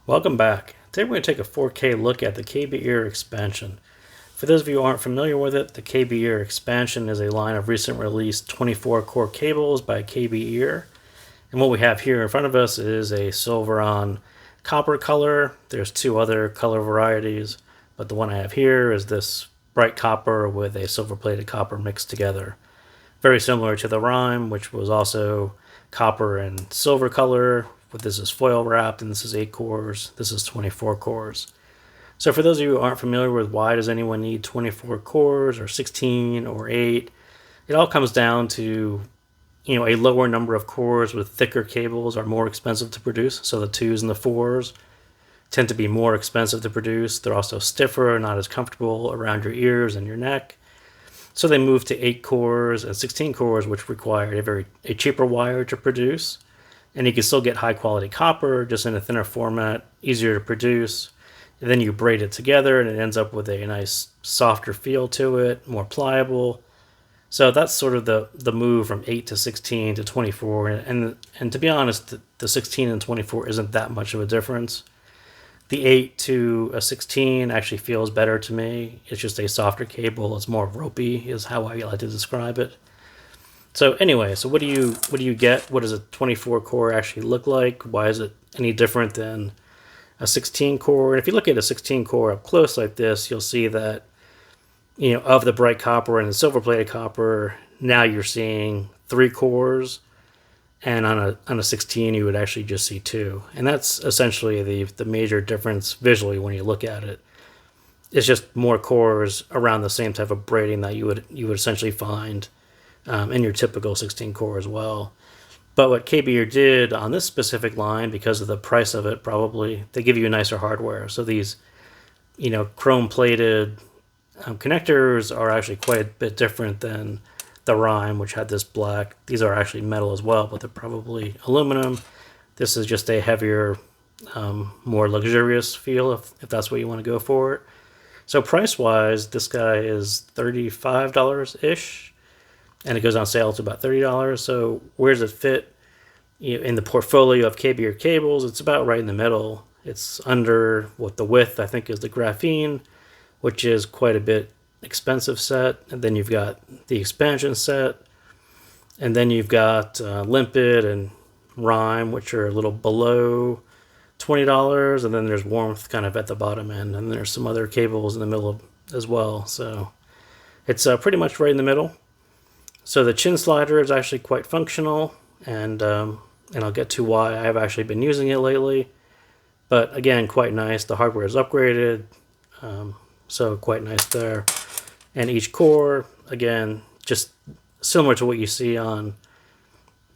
Welcome back. Today we're going to take a 4K look at the KBEAR Expansion. For those of you who aren't familiar with it, the KBEAR Expansion is a line of recent release 24-core cables by KBEAR. And what we have here in front of us is a silver on copper color. There's two other color varieties, but the one I have here is this bright copper with a silver-plated copper mixed together. Very similar to the Rhyme, which was also copper and silver color. But this is foil wrapped, and this is 8 cores. This is 24 cores. So for those of you who aren't familiar with why does anyone need 24 cores or 16 or 8, it all comes down to, a lower number of cores with thicker cables are more expensive to produce. So the 2s and the 4s tend to be more expensive to produce. They're also stiffer, not as comfortable around your ears and your neck. So they moved to 8 cores and 16 cores, which required a cheaper wire to produce. And you can still get high quality copper, just in a thinner format, easier to produce. And then you braid it together and it ends up with a nice softer feel to it, more pliable. So that's sort of the move from 8 to 16 to 24. And to be honest, the 16 and 24 isn't that much of a difference. The 8 to a 16 actually feels better to me. It's just a softer cable. It's more ropey is how I like to describe it. So anyway, so what do you get? What does a 24 core actually look like? Why is it any different than a 16 core? And if you look at a 16 core up close like this, you'll see that, of the bright copper and the silver plated copper, now you're seeing 3 cores. And on a 16, you would actually just see 2. And that's essentially the major difference visually when you look at it. It's just more cores around the same type of braiding that you would essentially find in your typical 16 core as well. But what KBEAR did on this specific line, because of the price of it, probably, they give you nicer hardware. So these, chrome-plated connectors are actually quite a bit different than the Rhyme, which had this black. These are actually metal as well, but they're probably aluminum. This is just a heavier, more luxurious feel, if that's what you want to go for. So price-wise, this guy is $35-ish. And it goes on sale to about $30. So where does it fit in the portfolio of KBEAR cables? It's about right in the middle. It's under what the width, I think, is the graphene, which is quite a bit expensive set. And then you've got the expansion set. And then you've got limpid and Rhyme, which are a little below $20. And then there's warmth kind of at the bottom end. And there's some other cables in the middle as well. So it's pretty much right in the middle. So the chin slider is actually quite functional, and I'll get to why I've actually been using it lately. But again, quite nice. The hardware is upgraded, so quite nice there. And each core, again, just similar to what you see on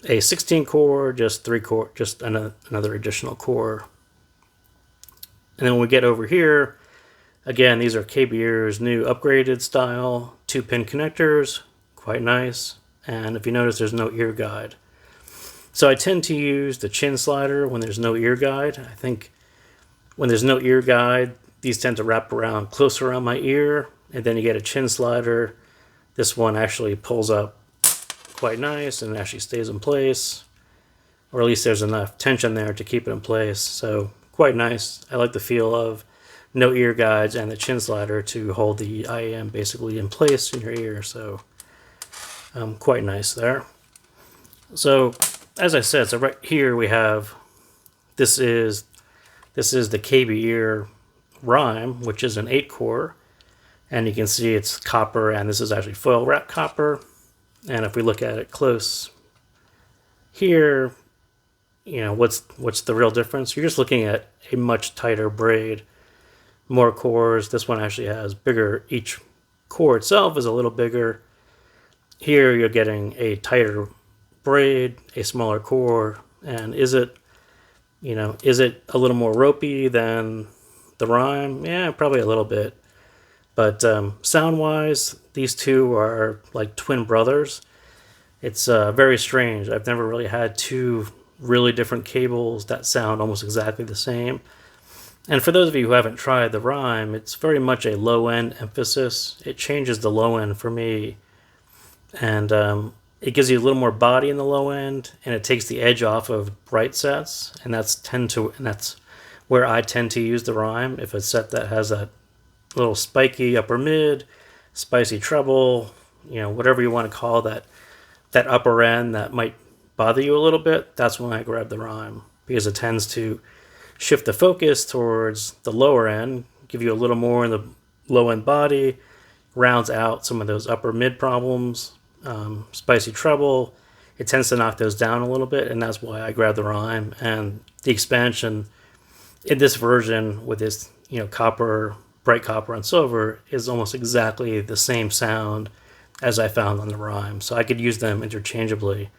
a 16 core, just 3 core, just another additional core. And then when we get over here, again, these are KBEAR's new upgraded style 2-pin connectors. Quite nice. And if you notice, there's no ear guide. So I tend to use the chin slider when there's no ear guide. I think when there's no ear guide, these tend to wrap around closer around my ear, and then you get a chin slider. This one actually pulls up quite nice and actually stays in place, or at least there's enough tension there to keep it in place. So quite nice. I like the feel of no ear guides and the chin slider to hold the IAM basically in place in your ear. So quite nice there. So as I said, so right here we have this is the KBEAR Rhyme, which is an 8 core, and you can see it's copper, and this is actually foil wrap copper. And if we look at it close here, what's the real difference? You're just looking at a much tighter braid, more cores. This one actually has bigger. Each core itself is a little bigger. Here you're getting a tighter braid, a smaller core, and is it a little more ropey than the Rhyme? Yeah, probably a little bit. But sound-wise, these two are like twin brothers. It's very strange. I've never really had 2 really different cables that sound almost exactly the same. And for those of you who haven't tried the Rhyme, it's very much a low-end emphasis. It changes the low end for me. And it gives you a little more body in the low end, and it takes the edge off of bright sets, and that's where I tend to use the rhyme. If a set that has that little spiky upper mid, spicy treble, whatever you want to call that upper end that might bother you a little bit, that's when I grab the rhyme, because it tends to shift the focus towards the lower end, give you a little more in the low end body, rounds out some of those upper mid problems, spicy treble. It tends to knock those down a little bit, and that's why I grab the rhyme. And the expansion in this version with this, copper, bright copper and silver is almost exactly the same sound as I found on the rhyme. So I could use them interchangeably.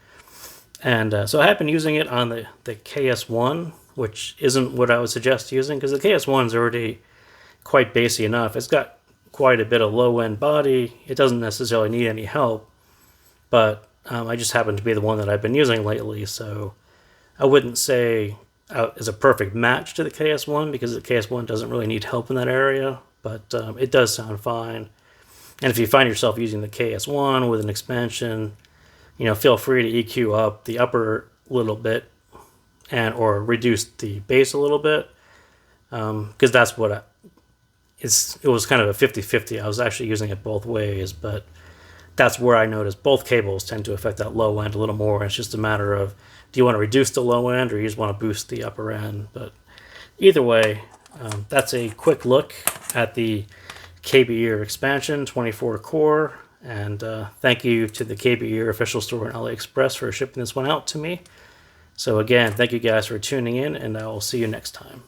And so I have been using it on the KS1, which isn't what I would suggest using, because the KS1 is already quite bassy enough. It's got quite a bit of low end body. It doesn't necessarily need any help, but I just happen to be the one that I've been using lately. So I wouldn't say is a perfect match to the KS1, because the KS1 doesn't really need help in that area, but it does sound fine. And if you find yourself using the KS1 with an expansion, feel free to EQ up the upper little bit or reduce the bass a little bit, because that's what it was kind of a 50-50. I was actually using it both ways, but that's where I noticed both cables tend to affect that low end a little more. It's just a matter of, do you want to reduce the low end or you just want to boost the upper end? But either way, that's a quick look at the KBEAR Expansion 24 core. And thank you to the KBEAR Official Store and AliExpress for shipping this one out to me. So again, thank you guys for tuning in, and I will see you next time.